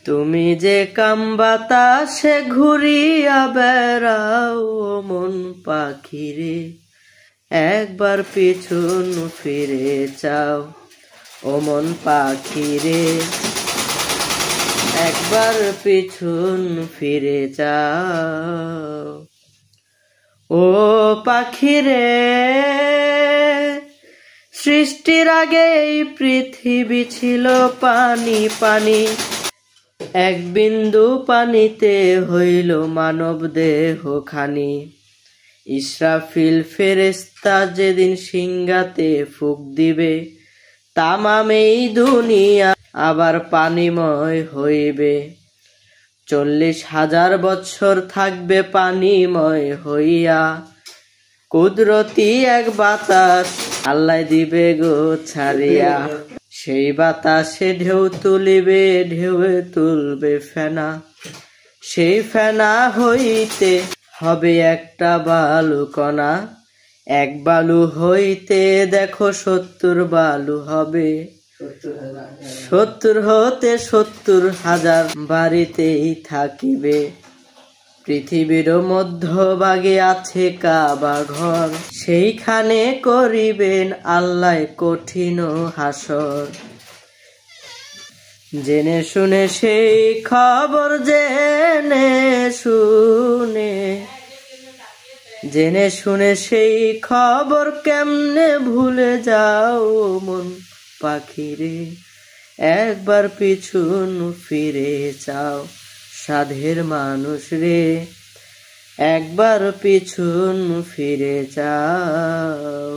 তুমি যে কাম বাতাসে ঘুরিয়া বেড়াও মন পাখিরে, একবার পিছন ফিরে চাও ও মন পাখিরে, একবার পিছন ফিরে যাও। ও পাখিরে, সৃষ্টির আগে এই পৃথিবী ছিল পানি পানি, এক বিন্দু পানিতে হইল মানব দেহ খানি। ইসরাফিল ফেরেশতা যেদিন সিংহাতে ফুঁক দিবে, তামাম এই দুনিয়া আবার পানিময় হইবে। 40,000 বছর থাকবে পানিময় হইয়া, কুদরতি এক বাতাস আল্লাহ দিবে গো ছাড়িয়া। সেই বাতাসে ঢেউ তুলিবে, ঢেউয়ে তুলবে ফেনা, সেই ফেনা হইতে হবে একটা বালু কণা। এক বালু হইতে দেখো 70 বালু হবে, 70 হতে 70,000 বাড়িতেই থাকিবে। পৃথিবীর মধ্যভাগে আছে কাবা ঘর, সেইখানে করিবেন আল্লাহ কঠিন হাসর। জেনে শুনে সেই খবর, জেনে শুনে সেই খবর কেমনে ভুলে যাও মন পাখিরে, একবার পিছন ফিরে চাও সাধের মানুষ রে, একবার পিছন ফিরে যাও।